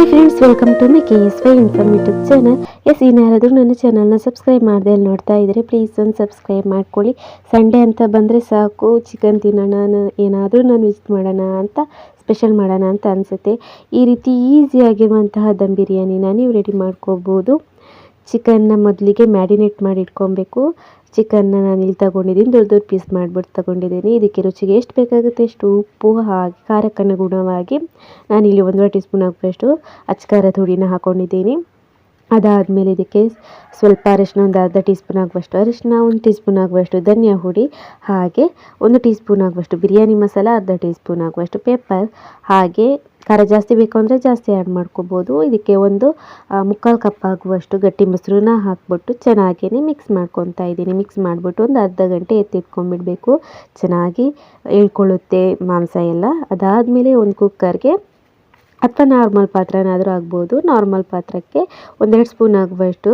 Hi friends, welcome to my KSY informative channel. ಇನ್ಯಾರಾದರೂ ನನ್ನ ಚಾನಲ್ನ ಸಬ್ಸ್ಕ್ರೈಬ್ ಮಾಡದೆ ಅಲ್ಲಿ ನೋಡ್ತಾ ಇದ್ದರೆ ಪ್ಲೀಸ್ ಒಂದು ಸಬ್ಸ್ಕ್ರೈಬ್ ಮಾಡ್ಕೊಳ್ಳಿ. ಸಂಡೇ ಅಂತ ಬಂದರೆ ಸಾಕು, ಚಿಕನ್ ತಿನ್ನೋಣ, ಏನಾದರೂ ನಾನು ವಿಸಿಟ್ ಮಾಡೋಣ ಅಂತ, ಸ್ಪೆಷಲ್ ಮಾಡೋಣ ಅಂತ ಅನಿಸುತ್ತೆ. ಈ ರೀತಿ ಈಸಿಯಾಗಿರುವಂತಹ ದಮ್ ಬಿರಿಯಾನಿನ ನೀವು ರೆಡಿ ಮಾಡ್ಕೋಬೋದು. ಚಿಕನ್ನ ಮೊದಲಿಗೆ ಮ್ಯಾರಿನೇಟ್ ಮಾಡಿ ಇಟ್ಕೊಬೇಕು. ಚಿಕನ್ನ ನಾನು ಇಲ್ಲಿ ತೊಗೊಂಡಿದ್ದೀನಿ, ದೊಡ್ಡ ದೊಡ್ಡ ಪೀಸ್ ಮಾಡಿಬಿಟ್ಟು ತೊಗೊಂಡಿದ್ದೀನಿ. ಇದಕ್ಕೆ ರುಚಿಗೆ ಎಷ್ಟು ಬೇಕಾಗುತ್ತೆ ಅಷ್ಟು ಉಪ್ಪು ಹಾಕಿ ಖಾರಕ್ಕನುಗುಣವಾಗಿ ನಾನಿಲ್ಲಿ 1.5 ಟೀ ಸ್ಪೂನ್ ಆಗುವಷ್ಟು ಅಚ್ಚಕಾರದ ಹುಡಿನ ಹಾಕ್ಕೊಂಡಿದ್ದೀನಿ. ಅದಾದಮೇಲೆ ಇದಕ್ಕೆ ಸ್ವಲ್ಪ ಅರಿಶಿನ, ಒಂದು ಅರ್ಧ ಟೀ ಸ್ಪೂನ್ ಆಗುವಷ್ಟು ಅರಿಶಿನ, 1 ಟೀ ಸ್ಪೂನ್ ಆಗುವಷ್ಟು ಧನಿಯಾ ಹುಡಿ, ಹಾಗೆ 1 ಟೀ ಸ್ಪೂನ್ ಆಗುವಷ್ಟು ಬಿರಿಯಾನಿ ಮಸಾಲ, ಅರ್ಧ ಟೀ ಸ್ಪೂನ್ ಆಗುವಷ್ಟು ಪೆಪ್ಪರ್, ಹಾಗೆ ಖಾರ ಜಾಸ್ತಿ ಬೇಕು ಅಂದರೆ ಜಾಸ್ತಿ ಆ್ಯಡ್ ಮಾಡ್ಕೋಬೋದು. ಇದಕ್ಕೆ ಒಂದು 3/4 ಕಪ್ ಆಗುವಷ್ಟು ಗಟ್ಟಿ ಮೊಸರನ್ನ ಹಾಕ್ಬಿಟ್ಟು ಚೆನ್ನಾಗಿ ಮಿಕ್ಸ್ ಮಾಡ್ಕೊತಾ ಇದ್ದೀನಿ. ಮಿಕ್ಸ್ ಮಾಡಿಬಿಟ್ಟು ಒಂದು ಅರ್ಧ ಗಂಟೆ ಎತ್ತಿಟ್ಕೊಂಡ್ಬಿಡಬೇಕು. ಚೆನ್ನಾಗಿ ಹೇಳ್ಕೊಳ್ಳುತ್ತೆ ಮಾಂಸ ಎಲ್ಲ. ಅದಾದಮೇಲೆ ಒಂದು ಕುಕ್ಕರ್ಗೆ ಅಥವಾ ನಾರ್ಮಲ್ ಪಾತ್ರನಾದರೂ ಆಗ್ಬೋದು. ನಾರ್ಮಲ್ ಪಾತ್ರಕ್ಕೆ 1-2 ಸ್ಪೂನ್ ಆಗುವಷ್ಟು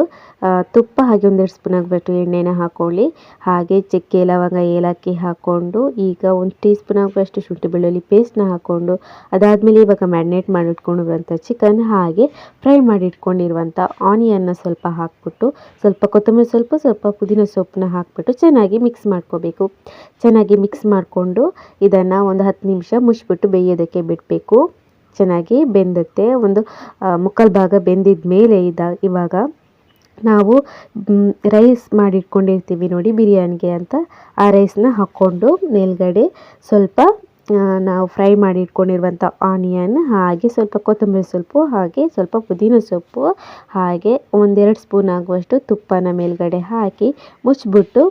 ತುಪ್ಪ, ಹಾಗೆ 1-2 ಸ್ಪೂನ್ ಆಗುವಷ್ಟು ಎಣ್ಣೆನ ಹಾಕ್ಕೊಳ್ಳಿ. ಹಾಗೆ ಚಕ್ಕೆ, ಲವಂಗ, ಏಲಕ್ಕಿ ಹಾಕ್ಕೊಂಡು ಈಗ 1 ಟೀ ಸ್ಪೂನ್ ಆಗುವಷ್ಟು ಶುಂಠಿ ಬೆಳ್ಳುಳ್ಳಿ ಪೇಸ್ಟ್ನ ಹಾಕ್ಕೊಂಡು, ಅದಾದಮೇಲೆ ಇವಾಗ ಮ್ಯಾರಿನೇಟ್ ಮಾಡಿಟ್ಕೊಂಡಿರುವಂಥ ಚಿಕನ್, ಹಾಗೆ ಫ್ರೈ ಮಾಡಿಟ್ಕೊಂಡಿರುವಂಥ ಆನಿಯನ್ನ ಸ್ವಲ್ಪ ಹಾಕ್ಬಿಟ್ಟು, ಸ್ವಲ್ಪ ಕೊತ್ತಂಬರಿ ಸ್ವಲ್ಪ ಪುದೀನ ಸೊಪ್ಪನ್ನ ಹಾಕ್ಬಿಟ್ಟು ಚೆನ್ನಾಗಿ ಮಿಕ್ಸ್ ಮಾಡ್ಕೋಬೇಕು. ಚೆನ್ನಾಗಿ ಮಿಕ್ಸ್ ಮಾಡಿಕೊಂಡು ಇದನ್ನು ಒಂದು 10 ನಿಮಿಷ ಮುಚ್ಚಿಬಿಟ್ಟು ಬೇಯೋದಕ್ಕೆ ಬಿಡಬೇಕು. ಚೆನ್ನಾಗಿ ಬೆಂದುತ್ತೆ. ಒಂದು 3/4 ಭಾಗ ಬೆಂದಿದ ಮೇಲೆ ಇವಾಗ ನಾವು ರೈಸ್ ಮಾಡಿಟ್ಕೊಂಡಿರ್ತೀವಿ ನೋಡಿ ಬಿರಿಯಾನಿಗೆ ಅಂತ, ಆ ರೈಸ್ನ ಹಾಕ್ಕೊಂಡು ಮೇಲ್ಗಡೆ ಸ್ವಲ್ಪ ನಾವು ಫ್ರೈ ಮಾಡಿ ಇಟ್ಕೊಂಡಿರುವಂಥ ಆನಿಯನ್, ಹಾಗೆ ಸ್ವಲ್ಪ ಕೊತ್ತಂಬರಿ ಸೊಪ್ಪು, ಹಾಗೆ ಸ್ವಲ್ಪ ಪುದೀನ ಸೊಪ್ಪು, ಹಾಗೆ 1-2 ಸ್ಪೂನ್ ಆಗುವಷ್ಟು ತುಪ್ಪನ ಮೇಲ್ಗಡೆ ಹಾಕಿ ಮುಚ್ಚಿಬಿಟ್ಟು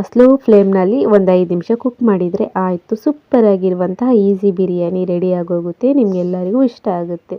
ಸ್ಲೋ ಫ್ಲೇಮ್ನಲ್ಲಿ ಒಂದು 5 ನಿಮಿಷ ಕುಕ್ ಮಾಡಿದರೆ ಆಯಿತು. ಸೂಪರಾಗಿರುವಂತಹ ಈಸಿ ಬಿರಿಯಾನಿ ರೆಡಿ ಆಗೋಗುತ್ತೆ. ನಿಮಗೆಲ್ಲರಿಗೂ ಇಷ್ಟ ಆಗುತ್ತೆ.